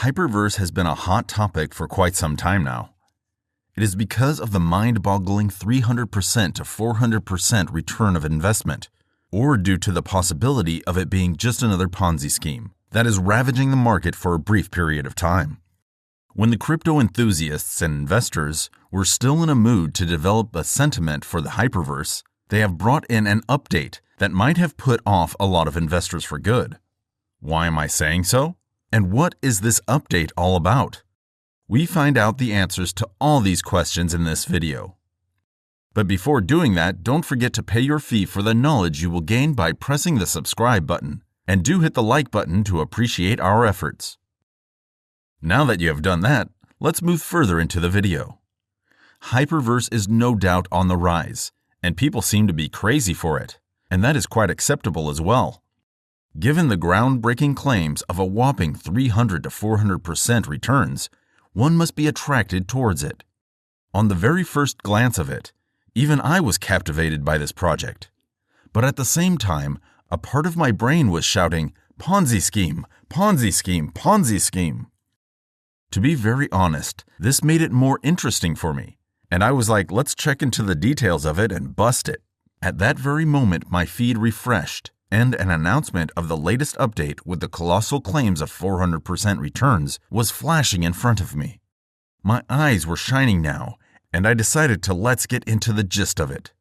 Hyperverse has been a hot topic for quite some time now. It is because of the mind-boggling 300% to 400% return of investment, or due to the possibility of it being just another Ponzi scheme that is ravaging the market for a brief period of time. When the crypto enthusiasts and investors were still in a mood to develop a sentiment for the hyperverse, they have brought in an update that might have put off a lot of investors for good. Why am I saying so? And what is this update all about? We find out the answers to all these questions in this video. But before doing that, don't forget to pay your fee for the knowledge you will gain by pressing the subscribe button, and do hit the like button to appreciate our efforts. Now that you have done that, let's move further into the video. Hyperverse is no doubt on the rise, and people seem to be crazy for it, and that is quite acceptable as well. Given the groundbreaking claims of a whopping 300 to 400% returns, one must be attracted towards it. On the very first glance of it, even I was captivated by this project. But at the same time, a part of my brain was shouting, "Ponzi scheme, Ponzi scheme, Ponzi scheme." To be very honest, this made it more interesting for me, and I was like, let's check into the details of it and bust it. At that very moment, my feed refreshed, and an announcement of the latest update with the colossal claims of 400% returns was flashing in front of me. My eyes were shining now, and I decided to let's get into the gist of it.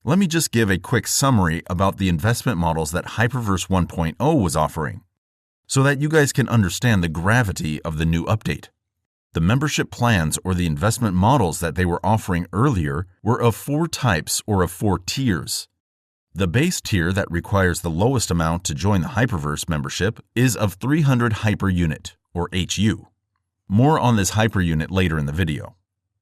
Let me just give a quick summary about the investment models that HYPERVERSE 1.0 was offering, so that you guys can understand the gravity of the new update. The membership plans or the investment models that they were offering earlier were of 4 types or of 4 tiers. The base tier that requires the lowest amount to join the Hyperverse membership is of 300 hyper unit, or HU. More on this hyper unit later in the video.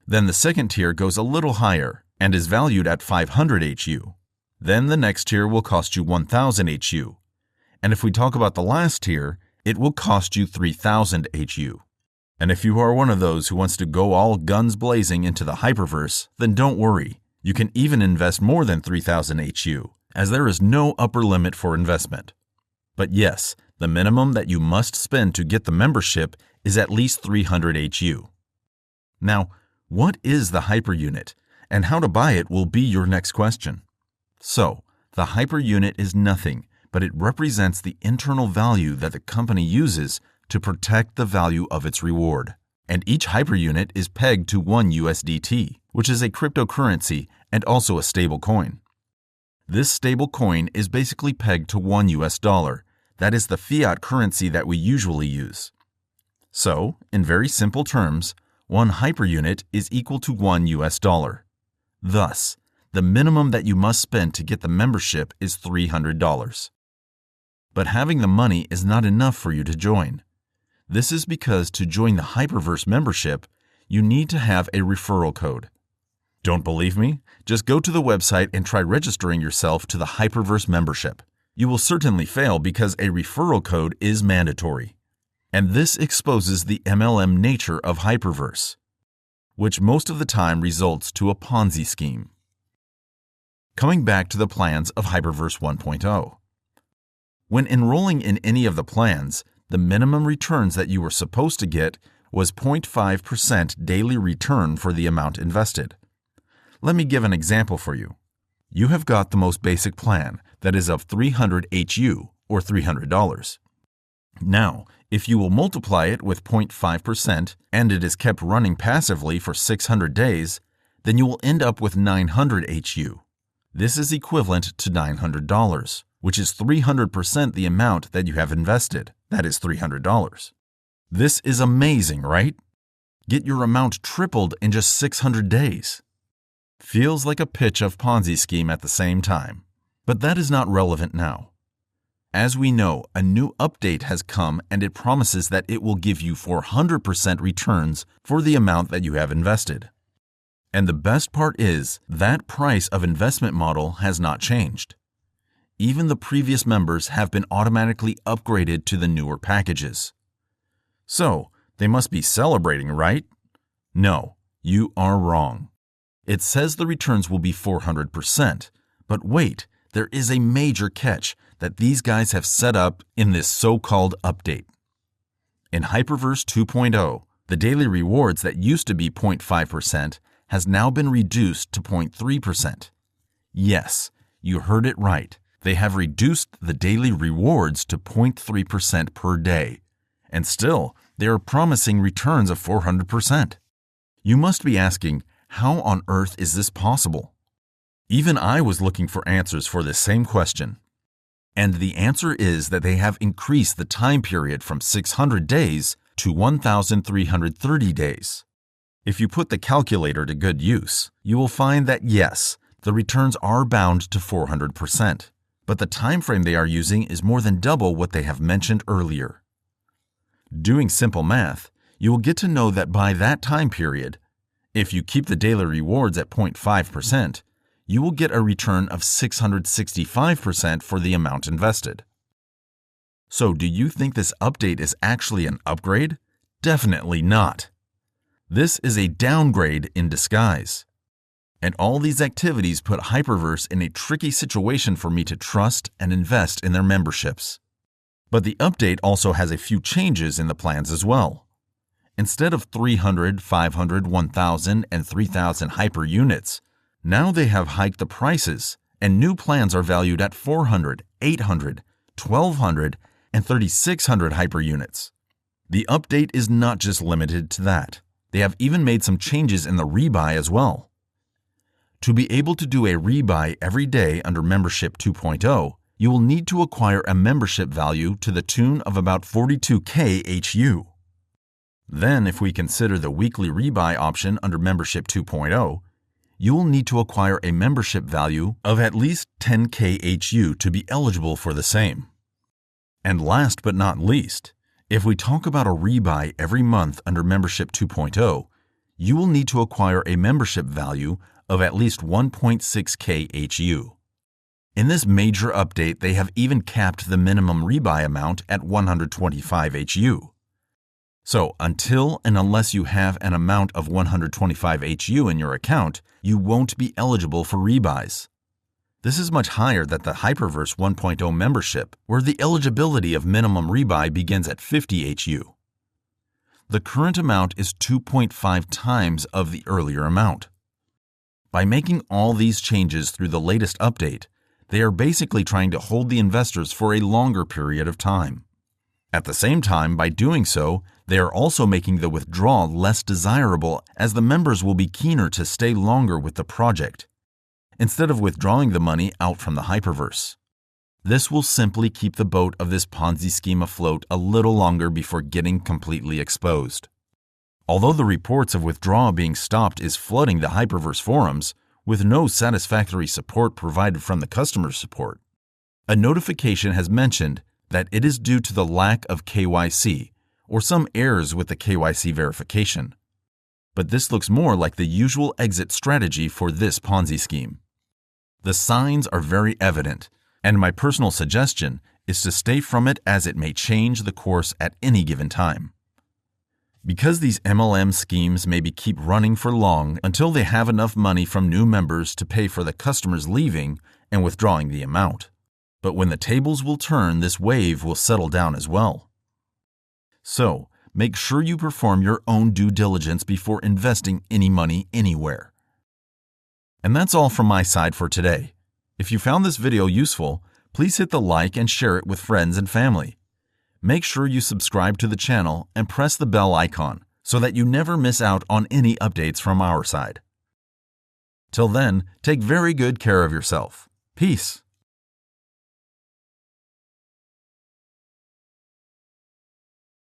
Then the second tier goes a little higher and is valued at 500 HU. Then the next tier will cost you 1000 HU. And if we talk about the last tier, it will cost you 3000 HU. And if you are one of those who wants to go all guns blazing into the Hyperverse, then don't worry. You can even invest more than 3000 HU, as there is no upper limit for investment. But yes, the minimum that you must spend to get the membership is at least 300 HU. Now, what is the hyper unit, and how to buy it will be your next question. So, the hyper unit is nothing, but it represents the internal value that the company uses to protect the value of its reward. And each hyper unit is pegged to 1 USDT, which is a cryptocurrency and also a stable coin. This stable coin is basically pegged to $1. That is the fiat currency that we usually use. So, in very simple terms, 1 hyper unit is equal to $1. Thus, the minimum that you must spend to get the membership is $300. But having the money is not enough for you to join. This is because to join the Hyperverse membership, you need to have a referral code. Don't believe me? Just go to the website and try registering yourself to the Hyperverse membership. You will certainly fail because a referral code is mandatory. And this exposes the MLM nature of Hyperverse, which most of the time results to a Ponzi scheme. Coming back to the plans of HYPERVERSE 1.0. When enrolling in any of the plans, the minimum returns that you were supposed to get was 0.5% daily return for the amount invested. Let me give an example for you. You have got the most basic plan that is of 300 HU, or $300. Now, if you will multiply it with 0.5% and it is kept running passively for 600 days, then you will end up with 900 HU. This is equivalent to $900, which is 300% the amount that you have invested. That is $300. This is amazing, right? Get your amount tripled in just 600 days. Feels like a pitch of Ponzi scheme at the same time. But that is not relevant now. As we know, a new update has come and it promises that it will give you 400% returns for the amount that you have invested. And the best part is that price of investment model has not changed. Even the previous members have been automatically upgraded to the newer packages. So, they must be celebrating, right? No, you are wrong. It says the returns will be 400%, but wait, there is a major catch that these guys have set up in this so-called update. In HYPERVERSE 2.0, the daily rewards that used to be 0.5% has now been reduced to 0.3%. Yes, you heard it right. They have reduced the daily rewards to 0.3% per day. And still, they are promising returns of 400%. You must be asking, how on earth is this possible? Even I was looking for answers for this same question. And the answer is that they have increased the time period from 600 days to 1,330 days. If you put the calculator to good use, you will find that yes, the returns are bound to 400%, but the time frame they are using is more than double what they have mentioned earlier. Doing simple math, you will get to know that by that time period, if you keep the daily rewards at 0.5%, you will get a return of 665% for the amount invested. So do you think this update is actually an upgrade? Definitely not. This is a downgrade in disguise. And all these activities put HYPERVERSE in a tricky situation for me to trust and invest in their memberships. But the update also has a few changes in the plans as well. Instead of 300, 500, 1,000, and 3,000 hyper units, now they have hiked the prices, and new plans are valued at 400, 800, 1,200, and 3,600 hyper units. The update is not just limited to that. They have even made some changes in the rebuy as well. To be able to do a rebuy every day under Membership 2.0, you will need to acquire a membership value to the tune of about 42K HU. Then, if we consider the weekly rebuy option under Membership 2.0, you will need to acquire a membership value of at least 10K HU to be eligible for the same. And last but not least, if we talk about a rebuy every month under Membership 2.0, you will need to acquire a membership value of at least 1.6K HU. In this major update, they have even capped the minimum rebuy amount at 125 HU. So until and unless you have an amount of 125 HU in your account, you won't be eligible for rebuys. This is much higher than the HYPERVERSE 1.0 membership, where the eligibility of minimum rebuy begins at 50 HU. The current amount is 2.5 times of the earlier amount. By making all these changes through the latest update, they are basically trying to hold the investors for a longer period of time. At the same time, by doing so, they are also making the withdrawal less desirable, as the members will be keener to stay longer with the project, instead of withdrawing the money out from the HYPERVERSE. This will simply keep the boat of this Ponzi scheme afloat a little longer before getting completely exposed. Although the reports of withdrawal being stopped is flooding the HYPERVERSE forums, with no satisfactory support provided from the customer support, a notification has mentioned that it is due to the lack of KYC or some errors with the KYC verification. But this looks more like the usual exit strategy for this Ponzi scheme. The signs are very evident, and my personal suggestion is to stay from it, as it may change the course at any given time. Because these MLM schemes maybe keep running for long until they have enough money from new members to pay for the customers leaving and withdrawing the amount. But when the tables will turn, this wave will settle down as well. So, make sure you perform your own due diligence before investing any money anywhere. And that's all from my side for today. If you found this video useful, please hit the like and share it with friends and family. Make sure you subscribe to the channel and press the bell icon so that you never miss out on any updates from our side. Till then, take very good care of yourself. Peace.